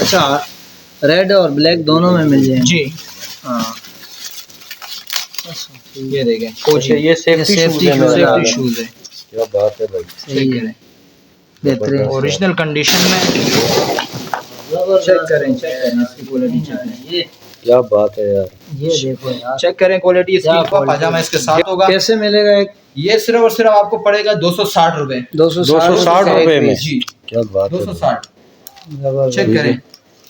अच्छा, रेड और ब्लैक दोनों में मिल जाएंगे जी। हाँ। ये देखें अच्छा, ये सेफ्टी शूज है। क्या बात है भाई, सही है, बेहतरीन ओरिजिनल कंडीशन में। चेक करें इसकी क्वालिटी, चेक करें, ये क्या बात है यार। ये देखो यार, चेक करें क्वालिटी इसकी। पाजामा इसके साथ होगा। कैसे मिलेगा एक? ये सिर्फ और सिर्फ आपको पड़ेगा 260 रुपए। 260 रुपए में जी, क्या बात है। 260। जबरदस्त। चेक करें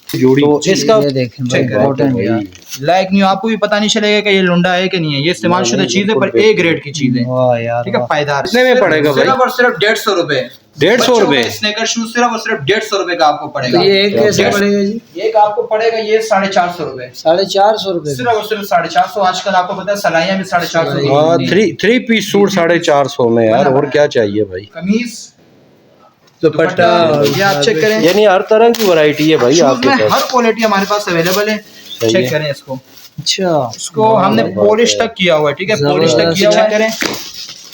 जोड़ी तो इसका ये देखें भाई, चेक करें। कॉटन यार, लाइक नहीं, आपको भी पता नहीं चलेगा कि ये लुंडा है कि नहीं है। ये इस्तेमाल शुदा चीज है, पर ए ग्रेड की चीज है। वाह यार, ठीक है, पायदार। कितने में पड़ेगा भाई? सिर्फ और सिर्फ 150 रुपए। 150 रुपए। स्नेकर शूज सिर्फ और सिर्फ 150 रुपए का आपको पड़ेगा। तो ये एक कैसे पड़ेगा जी? एक आपको पड़ेगा ये 450 रुपए। 450 रुपए। सिर्फ और सिर्फ 450। आजकल आपको पता है सलाइयां भी 450। हाँ, थ्री पीस सूट 450 में यार, और क्या चाहिए भाई। कमीज, दुपट्टा, ये आप चेक करें। यानी हर तरह की वैरायटी है भाई शूज आपके में पास। हर क्वालिटी हमारे पास अवेलेबल है। चेक है। करें इसको। अच्छा, इसको हमने पॉलिश तक किया हुआ है। ठीक है, पॉलिश तक किया हुआ है। करें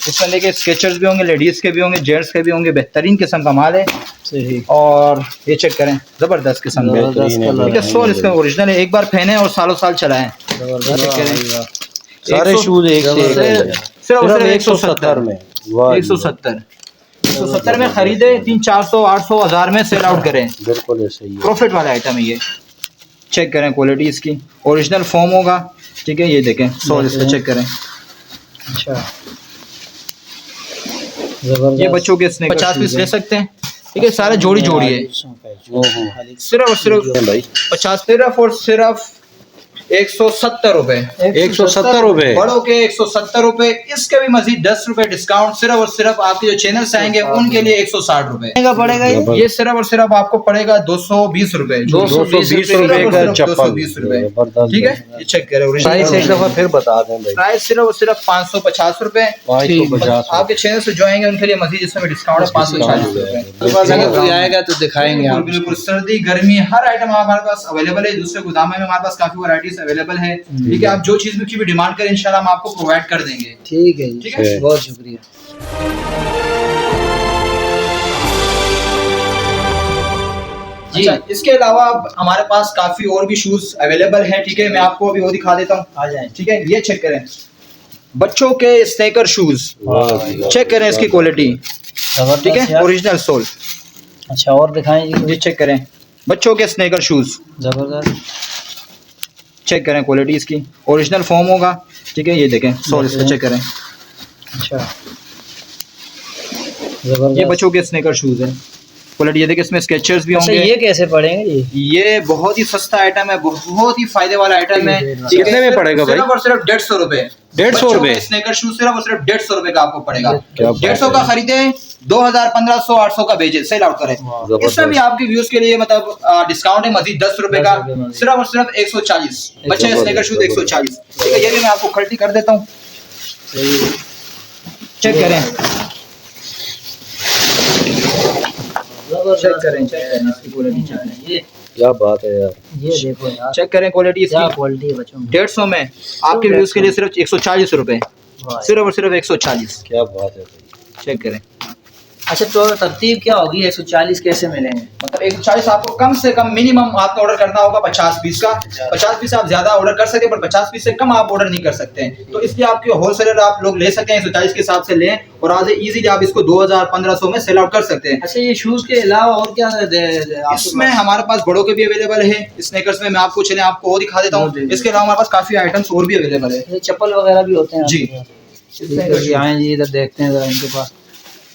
इसमें देखिए स्केचर्स भी होंगे, लेडीज के भी होंगे, जेंट्स के भी होंगे। बेहतरीन किस्म का माल है। सही। और ये चेक करें, जबरदस्त किस्म का। जबरदस्त कलर ठीक है, सोल इसका ओरिजिनल है। एक बार पहने और सालों साल चलाएं। जबरदस्त। सारे शूज एक से एक हैं। सिर्फ 170 में। वाह, 170 में खरीदे, 300, 400, 800, 1000 में सेल आउट करें। बिल्कुल ऐसे ही है। प्रॉफिट वाला आइटम है ये। चेक करें क्वालिटी इसकी, ओरिजिनल फॉर्म होगा। ठीक है, ये देखें सोल इसका, चेक करें। अच्छा, ये बच्चों के स्नेकर 50 पीस ले सकते हैं। ठीक है, सारे जोड़ी जोड़ी है। सिर्फ और सिर्फ भाई 50, सिर्फ और सिर्फ 170 रुपए। 170 रुपए। बड़ों के 170 रुपए। इसके भी मजीद 10 रुपए डिस्काउंट। सिर्फ और सिर्फ आपके जो चैनल से आएंगे उनके लिए 160 रुपए का पड़ेगा ये सिर्फ और सिर्फ आपको पड़ेगा 220 रुपए। 220 रुपए का चप्पल। 220 रुपए। ठीक है, ये चेक करें। प्राइस एक दफा फिर बता दें भाई। प्राइस सिर्फ और सिर्फ 550 रुपए। 550। आपके चैनल से जो आएंगे उनके लिए मजीद इसमें डिस्काउंट है 540 रुपए। अगर कोई आएगा तो दिखाएंगे आप। बिल्कुल, सर्दी गर्मी हर आइटम हमारे पास अवेलेबल है। दूसरे गोदाम में हमारे पास काफी वैरायटीज अवेलेबल है। ठीक है, आप जो चीज की भी डिमांड करें इंशाल्लाह हम आपको प्रोवाइड कर देंगे। ठीक है जी, ठीक है, बहुत शुक्रिया। जी। इसके अलावा हमारे पास काफी और भी शूज अवेलेबल हैं। ठीक है, मैं आपको अभी वो दिखा देता हूँ। आ जाए। ठीक है, ये चेक करें, बच्चों के स्नेकर शूज। चेक करें इसकी क्वालिटी। ठीक है, ओरिजिनल सोल। अच्छा, और दिखाएं जी। ये चेक करें, बच्चों के स्नेकर शूज। जबरदस्त। चेक करें क्वालिटी इसकी, ओरिजिनल फॉर्म होगा। ठीक है, ये देखें सोल इसका, चेक करें। अच्छा, ये जबरदस्त। बच्चों के स्नेकर शूज है। क्वालिटी ये देखिए, इसमें स्केचर्स भी अच्छा, होंगे। ये कैसे पड़ेंगे जी? ये बहुत ही सस्ता आइटम है, बहुत ही फायदे वाला आइटम है। कितने में पड़ेगा भाई? सिर्फ और सिर्फ 150 रुपए। 150 रुपए स्नेकर शूज सिर्फ और सिर्फ 150 रुपए का आपको पड़ेगा। क्या बात 150 का खरीदे, 2000, 1500, 800 का भेजे, सेल आउट करें। इसमें भी आपके व्यूज के लिए मतलब डिस्काउंट है मजीद 10 रुपए का। सिर्फ और सिर्फ 140। बच्चे स्नेकर शूज 140। ठीक है, ये भी मैं आपको खरीदी कर देता हूँ। चेक करें, चेक करें इसकी क्वालिटी। चेक करें, ये क्या बात है यार। ये देखो यार, चेक करें क्वालिटी क्या इसकी। क्वालिटी है बच्चों की। 150 में आपके व्यूज के लिए सिर्फ 140 रुपए। सिर्फ और सिर्फ 140। क्या बात है भाई। चेक करें। अच्छा, तो तरतीब क्या होगी? 140 कैसे मिलेंगे? मतलब 140 आपको कम से कम मिनिमम आपको ऑर्डर करना होगा 50 पीस का। 50 पीस आप ज्यादा ऑर्डर कर सकते हैं, पर 50 पीस से कम आप ऑर्डर नहीं कर सकते हैं। तो इसलिए आपके होलसेलर आप लोग ले सकते हैं, 140 के हिसाब से लें और आज इजीली आप इसको 2000, 1500 में सेल आउट कर सकते हैं। अच्छा, ये शूज के अलावा और क्या इसमें हमारे पास बड़ों के भी अवेलेबल है स्नेकर्स में। मैं आपको चले आपको वो दिखा देता हूँ। इसके अलावा हमारे पास काफी आइटम्स और भी अवेलेबल है। चप्पल वगैरह भी होते हैं जी। आए जी, इधर देखते हैं जरा इनके पास।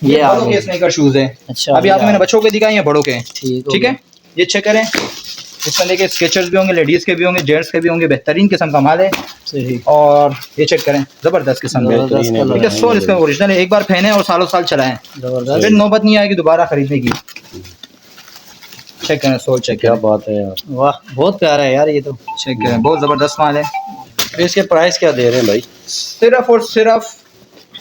ये बड़ों के स्नेकर शूज है। अच्छा, अभी आपको मैंने बच्चों के दिखाए हैं, बड़ों के। ठीक है, ये चेक करें। इसमें देखिए स्केचर्स भी होंगे, लेडीज के भी होंगे, जेंट्स के भी होंगे। बेहतरीन किस्म का माल है। सही। और ये चेक करें, जबरदस्त किस्म का। ठीक है, सोल इसका ओरिजिनल है। एक बार पहने और सालों साल चलाएं, जबरदस्त। फिर नौबत नहीं आएगी दोबारा खरीदने की। चेक करें सोल, चेक क्या करें। बात है यार। वाह, बहुत प्यारा है यार ये तो। चेक करें, बहुत जबरदस्त माल है। इसके प्राइस क्या दे रहे हैं भाई? सिर्फ और सिर्फ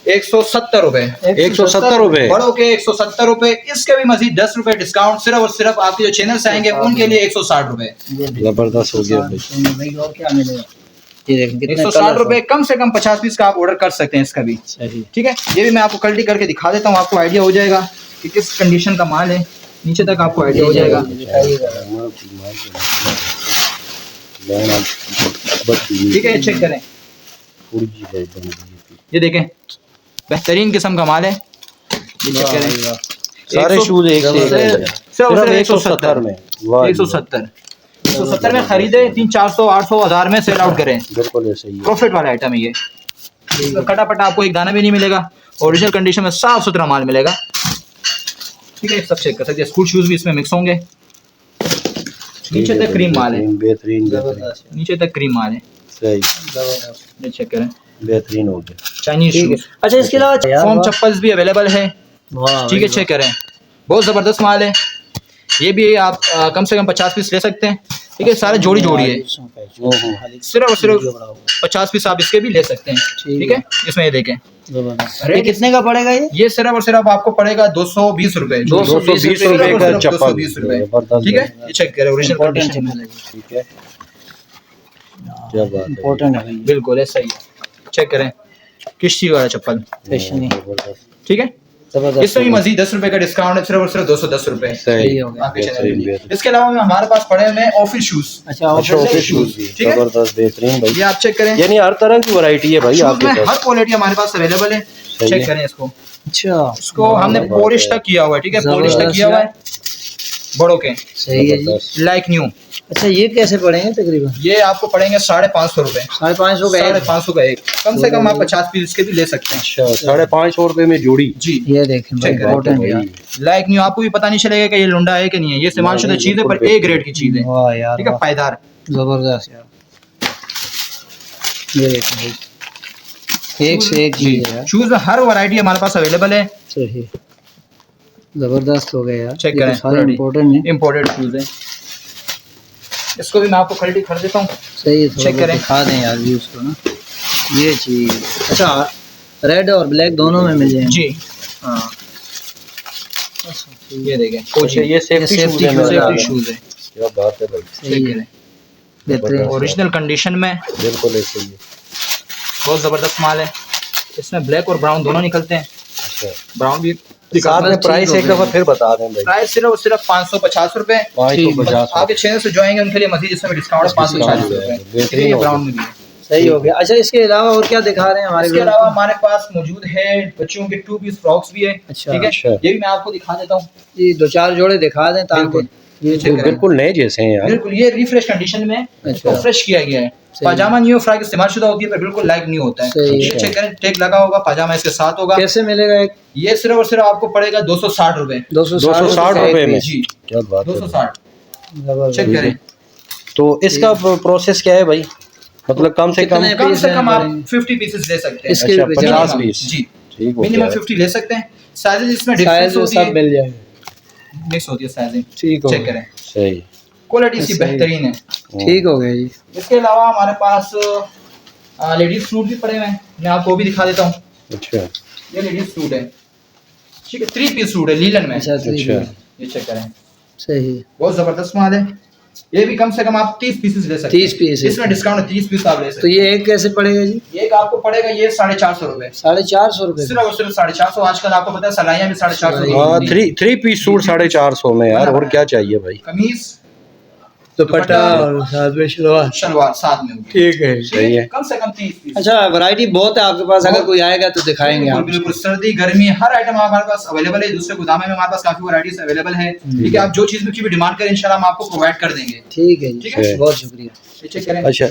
170 रुपए। 170 रुपए। बड़ों के 170 रुपए। इसके भी मजीद 10 रुपए डिस्काउंट। सिर्फ और सिर्फ आपके जो चैनल से आएंगे उनके लिए 160 रुपए। जबरदस्त हो गया भाई। और क्या मिलेगा? ये देखें कितने 160 रुपए। कम से कम 50 पीस का आप ऑर्डर कर सकते हैं इसका भी। सही। ठीक है, ये भी मैं आपको क्वालिटी करके दिखा देता हूँ, आपको आइडिया हो जाएगा कि किस कंडीशन का माल है। नीचे तक आपको आइडिया हो जाएगा। ठीक है, चेक करें, ये देखें बेहतरीन किस्म का माल है। ये चेक करें, सारे शूज एक से सिर्फ 170 में, 170 में खरीदे, 300-400 800 1000 में सेल आउट करें। बिल्कुल ऐसे ही प्रॉफिट वाला आइटम है ये। कटापटा आपको एक दाना भी नहीं मिलेगा, ओरिजिनल कंडीशन में साफ सुथरा माल मिलेगा। ठीक है, सब चेक कर सकते हैं। स्कूल शूज भी इसमें मिक्स होंगे। नीचे तक क्रीम माल है, बेहतरीन नीचे तक क्रीम माल है। सही, ये चेक करें, बेहतरीन हो गया। Chinese shoes. अच्छा, इसके अलावा फॉर्म चप्पल्स भी अवेलेबल है। ठीक है, चेक करें, बहुत ज़बरदस्त माल है। ये भी आप कम से कम 50 पीस ले सकते हैं। ठीक है, सारे जोड़ी है, सिर्फ और सिर्फ 50 पीस आप इसके भी ले सकते हैं। ठीक है, इसमें ये देखें, ये कितने का पड़ेगा? ये सिर्फ और सिर्फ आपको पड़ेगा 220 रुपए। 220 रुपए का चप्पल। 220 रुपए। ठीक है, ये चेक करें, ओरिजिनल कंडीशन में। ठीक है, क्या बात है, इम्पोर्टेंट है बिल्कुल ऐसा ही है। चेक करें, किश्ती वाला चप्पल। ठीक है, इसमें भी मजीद 10 रुपए का डिस्काउंट है, सिर्फ और सिर्फ 210 रुपए। सही आपके चैनल पे। इसके अलावा हमारे पास पड़े हुए ऑफिस शूज। अच्छा, ऑफिस शूज ठीक है, जबरदस्त बेहतरीन भाई। ये आप चेक करें, यानी हर तरह की वैरायटी है भाई शूज आपके में पास। हर क्वालिटी हमारे पास अवेलेबल है। सही चेक है। करें इसको, अच्छा, इसको हमने पॉलिश तक किया हुआ है। ठीक है, पॉलिश तक किया हुआ है, बड़ों के सही है जी। Like new. अच्छा, ये कैसे पड़ेंगे तकरीबन? ये आपको पड़ेंगे 550 रुपए। 550 का एक? 550 का एक। कम से कम आप 50 पीस के भी ले सकते हैं। अच्छा, 550 रुपए में जोड़ी। जी, ये देखें भाई, चेक करें। इम्पोर्टेंट है। लाइक न्यू, आपको भी पता नहीं चलेगा कि ये लुंडा है कि नहीं है। ये इस्तेमाल शुदा चीज है, पर ए ग्रेड की चीज है। वाह यार, ठीक है, पायदार। जबरदस्त यार। ये देखें भाई, एक से एक चीज है यार। शूज में हर वैरायटी हमारे पास अवेलेबल है। सही, जबरदस्त हो गया यार। चेक ये करें, तो सारे इम्पोर्टेंट है। इम्पोर्टेड शूज है। इसको भी मैं आपको क्वालिटी कर देता हूँ। सही है, चेक करें, दिखा दें यार जी उसको ना, ये चीज। अच्छा, रेड और ब्लैक दोनों में मिल जाएंगे? जी हाँ, ये देखें, अच्छा, ये सेफ्टी शूज है। सेफ्टी शूज है। क्या बात है भाई, सही है, बेहतरीन। ओरिजिनल कंडीशन में, बिल्कुल ऐसे ही है। बहुत जबरदस्त माल है। इसमें ब्लैक और ब्राउन दोनों निकलते हैं। अच्छा, ब्राउन भी साथ में प्राइस एक दफा फिर बता दें भाई। प्राइस सिर्फ और सिर्फ 550 रुपए। 550 आपके चैनल से जो आएंगे उनके लिए मजीद इसमें डिस्काउंट 540 रुपए। ठीक है, ये ब्राउन में भी है। सही हो गया। अच्छा, इसके अलावा और क्या दिखा रहे हैं हमारे? इसके अलावा हमारे पास मौजूद है बच्चों के 2 पीस फ्रॉक्स भी है। अच्छा, ठीक है, अच्छा। ये भी मैं आपको दिखा देता हूँ। ये 2-4 जोड़े दिखा दें ताकि बिल्कुल। ये चेक करें। बिल्कुल नए जैसे हैं यार। बिल्कुल, ये रिफ्रेश कंडीशन में अच्छा। फ्रेश किया गया है। पाजामा न्यू फ्रॉक इस्तेमाल शुदा होती है, पर बिल्कुल लाइक न्यू होता है। सही ये है। चेक करें, टैग लगा होगा, पाजामा इसके साथ होगा। कैसे मिलेगा एक? ये सिर्फ और सिर्फ आपको पड़ेगा 260 रुपए। 260 रुपए में। जी, क्या बात है, 260। जबरदस्त। चेक करें, तो इसका प्रोसेस क्या है भाई? मतलब कम से कम कितने कम से कम आप पीस 50 पीसेस ले सकते हैं। इसके अच्छा, भी 50 मिनिमम। पीस। जी, ठीक हो मिनिमम गया। 50 ले सकते हैं। साइजेस इसमें साइज डिफरेंस होती सब है, मिल जाएगा। मिक्स होती है साइजिंग। ठीक हो चेक गया। करें, सही, क्वालिटी इसकी सही। बेहतरीन है। ठीक हो गया जी। इसके अलावा हमारे पास लेडीज सूट भी पड़े हुए हैं, मैं आपको वो भी दिखा देता हूँ। अच्छा ये लेडीज सूट है। ठीक है, 3 पीस सूट है लीलन में। अच्छा, ठीक है। ये चेक करें, सही। बहुत जबरदस्त माल है। ये भी कम से कम आप 30 पीसेस ले सकते हैं। 30 पीस है। इसमें डिस्काउंट है, 30 पीस आप ले तो सकते ये एक कैसे पड़ेगा जी? हैं। एक आपको पड़ेगा ये 450 रुपए। 450 रुपए? सिर्फ और सिर्फ 450। आजकल आपको पता है सलाइयाँ भी 450 हाँ, 3 पीस सूट 450 में यार, और क्या चाहिए भाई। कमीज, दुपट्टा और साथ में शलवार। शलवार साथ में होगी। ठीक है। सही है। कम से कम 30 पीस। अच्छा, वैरायटी बहुत है आपके पास, अगर कोई आएगा तो दिखाएंगे बिल्कुल, आप। बिल्कुल, सर्दी गर्मी हर आइटम हमारे पास अवेलेबल है। दूसरे गोदाम में हमारे पास काफी वैरायटीज अवेलेबल है। ठीक है, आप जो चीज की भी डिमांड करें इंशाल्लाह हम आपको प्रोवाइड कर देंगे। ठीक है ठीक जी, है। बहुत शुक्रिया। ये चेक करें। अच्छा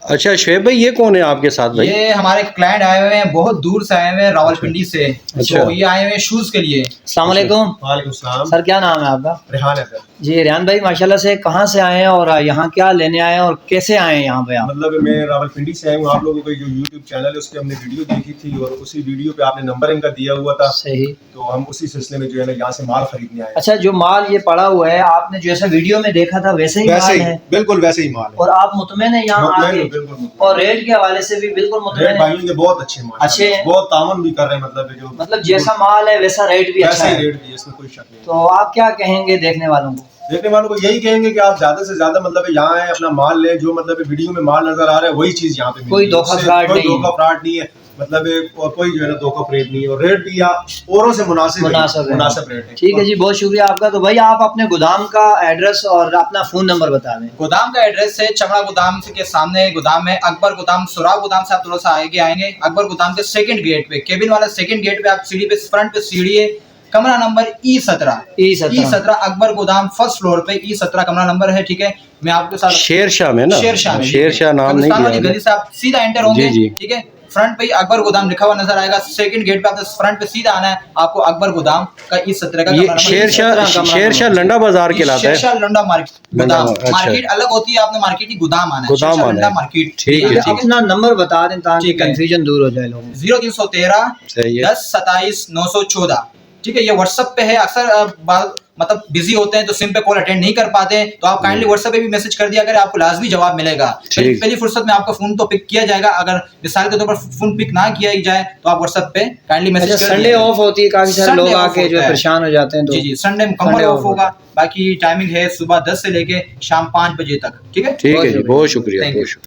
अच्छा, शुएब भाई ये कौन है आपके साथ भाई? ये हमारे क्लाइंट आए हुए हैं, बहुत दूर से आए हुए हैं, रावलपिंडी से। अच्छा। तो ये आए हुए हैं शूज के लिए। अस्सलाम वालेकुम। वालेकुम सलाम। सर, क्या नाम है आपका? रेहान है सर। जी, रेहान भाई, माशाल्लाह से कहाँ से आए हैं और यहाँ क्या लेने आए हैं और कैसे आए हैं यहाँ पे आप? मतलब मैं रावलपिंडी से आया हूँ। आप लोगों का जो यूट्यूब चैनल है उस पर हमने वीडियो देखी थी और उसी वीडियो पे आपने नंबर इनका दिया हुआ था, सही। तो हम उसी सिलसिले में जो है ना यहाँ से माल खरीदने आए। अच्छा, जो माल ये पड़ा हुआ है आपने जैसा वीडियो में देखा था वैसे ही वैसे माल ही, है? बिल्कुल वैसे ही माल है। और आप मुतमईन है यहाँ मुतमईन आके? हूँ, बिल्कुल मुतमईन। और रेट के हवाले से भी बिल्कुल मुतमईन रेट है? भाइयों के बहुत अच्छे माल अच्छे हैं? बहुत तावन भी कर रहे हैं। मतलब जैसा माल है वैसा रेट भी अच्छा वैसे ही है। रेट भी है, इसमें कोई शक नहीं। तो आप क्या कहेंगे देखने वालों को? देखने वालों को यही कहेंगे कि आप ज्यादा से ज्यादा मतलब यहाँ आए, अपना माल लें। जो मतलब वीडियो में माल नजर आ रहा है वही चीज यहाँ पे मिलेगी। कोई धोखा उससे फ्रॉड कोई नहीं है। धोखा फ्रॉड नहीं है। मतलब और कोई जो है ना धोखा रेट नहीं है, और रेट भी आप औरों से मुनासिब रेट है। ठीक है जी, बहुत शुक्रिया आपका। तो भाई आप अपने गोदाम का एड्रेस और अपना फोन नंबर बता दें। गोदाम का एड्रेस है चमड़ा गोदाम के सामने गोदाम है, अकबर गोदाम, सुराग गोदाम से आप थोड़ा सा आगे आएंगे, अकबर गोदाम के सेकंड गेट पे, केबिन वाला सेकंड गेट पे, आप सीढ़ी पे, फ्रंट पे सीढ़ी है, कमरा नंबर E17 अकबर गोदाम फर्स्ट फ्लोर पे E17 कमरा नंबर है। ठीक है, मैं आपके साथ शेरशाह में ना, शेरशाह नाम नहीं कब्रिस्तान वाली दिया गली से आप सीधा एंटर होंगे। जी। ठीक है, फ्रंट पे ही अकबर गोदाम लिखा हुआ नजर आएगा, सेकंड गेट पे आपको फ्रंट पे सीधा आना है, आपको अकबर गोदाम का E17 का ये शेरशाह लंडा बाजार कहलाता है। शेरशाह लंडा मार्केट गोदाम, अच्छा। मार्केट अलग होती है, आपने मार्केट की गोदाम आना है, गोदाम शेरशाह आना लंडा है। मार्केट। ठीक है, ठीक है। अपना नंबर बता दें ताकि ठीक है। कंफ्यूजन दूर हो जाए लोगों को। 0313 सही है। 10 27 914। ठीक है, ये व्हाट्सएप पे है। अक्सर मतलब बिजी होते हैं तो सिम पे कॉल अटेंड नहीं कर पाते हैं, तो आप काइंडली व्हाट्सएप पे भी मैसेज कर दिया करें, आपको लाजमी जवाब मिलेगा। पहली फुर्सत में आपका फोन तो पिक किया जाएगा, अगर मिसाल के तौर पर फोन पिक ना किया जाए तो आप व्हाट्सएप पे काइंडली मैसेज कर। संडे ऑफ होती है, काफी सारे लोग आके जो परेशान हो जाते हैं। तो जी संडे मुकम्मल ऑफ होगा। बाकी टाइमिंग है सुबह 10 से लेके शाम 5 बजे तक। ठीक है, ठीक है जी, बहुत शुक्रिया।